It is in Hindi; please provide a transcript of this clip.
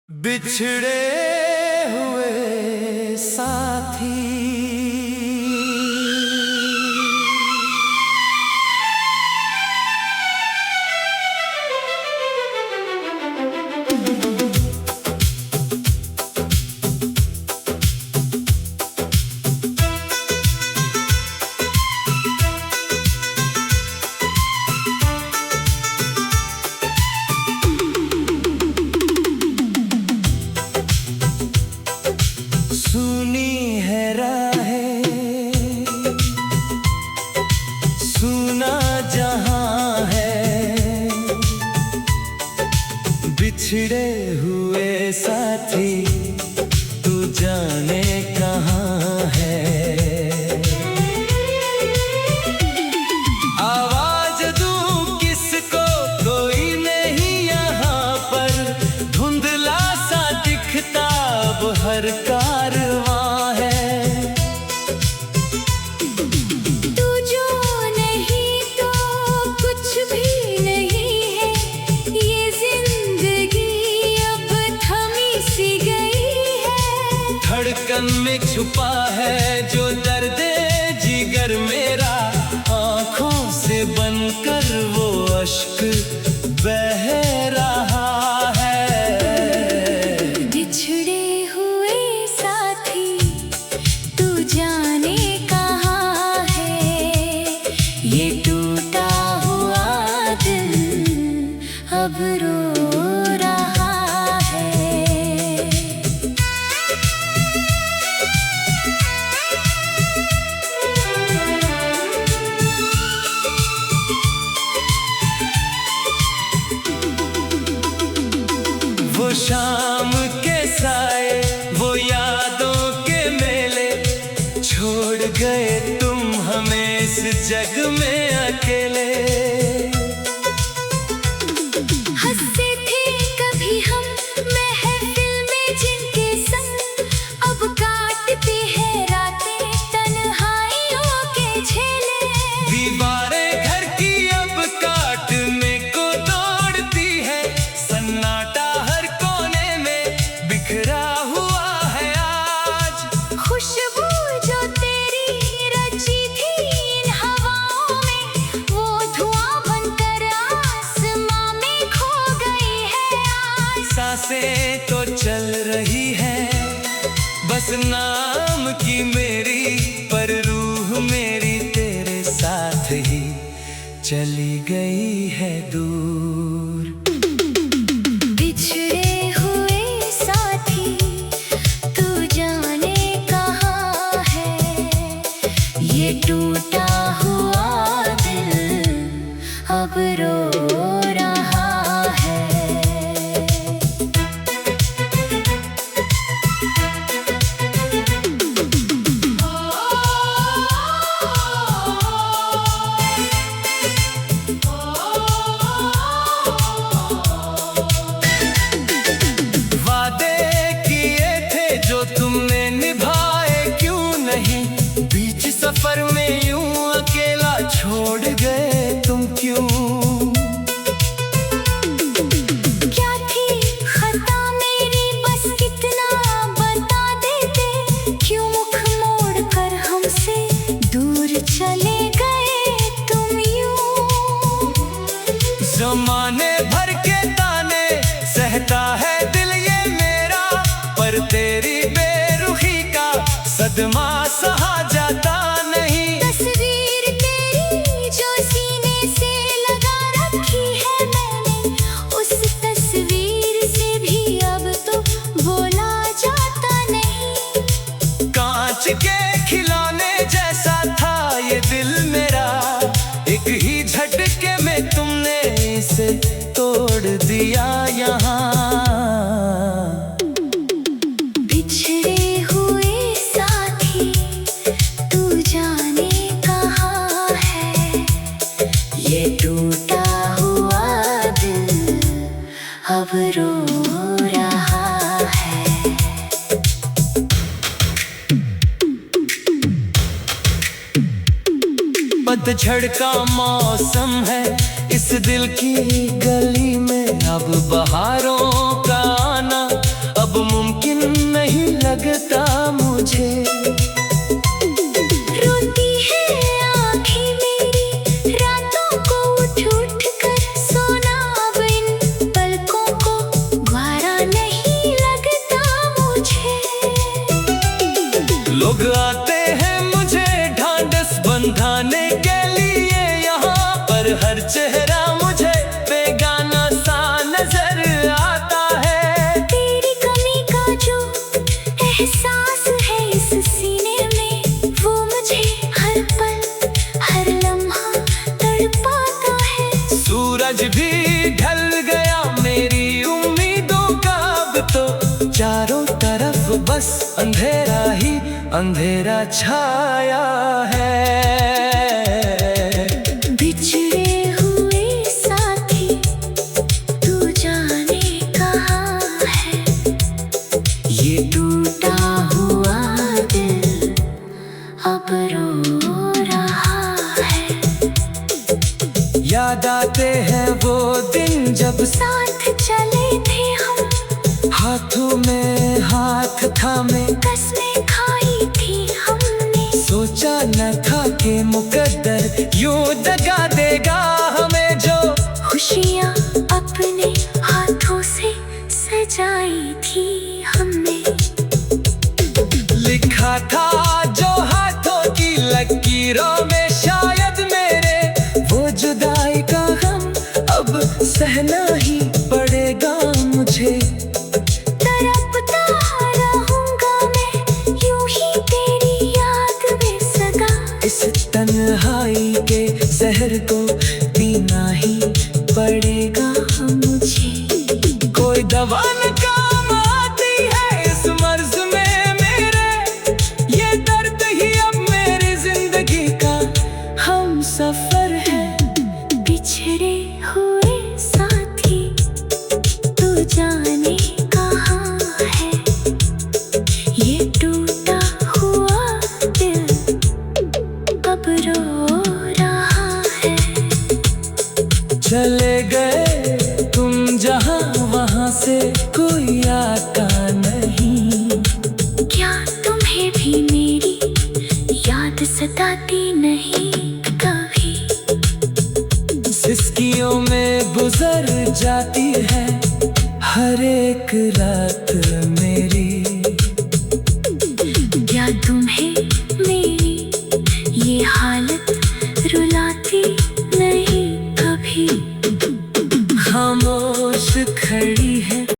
बिछड़े हुए साथी। सुनी है राहें, सुना जहां है, बिछड़े हुए साथी तू जाने कहाँ है। आवाज दूं किसको, कोई नहीं यहाँ पर, धुंधला सा दिखता अब हर कारवां है। तू जो नहीं तो कुछ भी नहीं है, ये जिंदगी अब थमी सी गई है। धड़कन में छुपा है जो दर्द जिगर मेरा, आंखों से बनकर वो अश्क बह रहा है। बिछड़े हुए साथी तू जाने कहाँ है, ये टूटा हुआ दिल अब रो रहा है। वो शाम के साए, वो यादों के मेले, छोड़ गए तुम हमें इस जग में अकेले। हंसते थे कभी हम महफिल में जिनके संग, अब काटते हैं रातें तन्हाइयों के झेले। दीवारें घर की अब काटने को दौड़ती है, सन्नाटा हर कोने में बिखरा हुआ है आज। खुशबू जो तेरी रची थी इन हवाओं में, वो धुआं बनकर आसमां में खो गई है आज। सांसें तो चल रही है बस नाम की मेरी, पर रूह मेरी तेरे साथ ही चली गई है दूर। बिछड़े हुए साथी तू जाने कहाँ है, ये टूटा हुआ दिल अब रो रहा है। वादे किए थे जो तुमने निभाए क्यों नहीं, बीच सफर में यूं अकेला छोड़ गए तुम क्यों। क्या थी खता मेरी बस इतना बता देते, क्यों मुख मोड़ कर हमसे दूर चले गए तुम यूं। जमाने भर के ताने सहता है दिल ये मेरा, पर तेरी बेरुखी का सदमा सहा जाता नहीं। तस्वीर तेरी जो सीने से लगा रखी है मैंने, उस तस्वीर से भी अब तो बोला जाता नहीं। कांच के खिलौने जैसा था ये दिल मेरा, एक ही झटके में तुमने इसे तोड़ दिया यहाँ। बिछड़े हुए साथी तू जाने कहाँ है, ये टूटा हुआ दिल अब रो रहा है। पतझड़ का मौसम है इस दिल की गली में, अब बहारों का आना अब तो चारों तरफ बस अंधेरा ही अंधेरा छाया है। बिछड़े हुए साथी तू जाने कहाँ है, ये टूटा हुआ दिल अब रो रहा है। याद आते हैं वो दिन जब साथ चले थे हम, हाथों में हाथ थामे, कसमें खाई थी हमने। सोचा न था कि मुकद्दर यूं दगा देगा हमें, जो खुशियाँ अपने हाथों से सजाई थी हमने। लिखा था जो हाथों की लकीरों में शायद मेरे, वो जुदाई का गम अब सहना ही पड़ेगा मुझे। तड़पता रहूंगा मैं यूं ही तेरी याद में सदा, इस तन्हाई के जहर को पीना ही पड़ेगा मुझे। कोई दवा न काम आती है इस मर्ज में मेरे, ये दर्द ही अब मेरी जिंदगी का हम सफर है। बिछड़े हुए साथी तू जाने कहाँ है, ये टूटा हुआ दिल अब रो रहा है। चले गए तुम जहाँ वहाँ से कोई आता नहीं, क्या तुम्हें भी मेरी याद सताती नहीं कभी? सिसकियों में गुजर जाती है हर एक रात मेरी।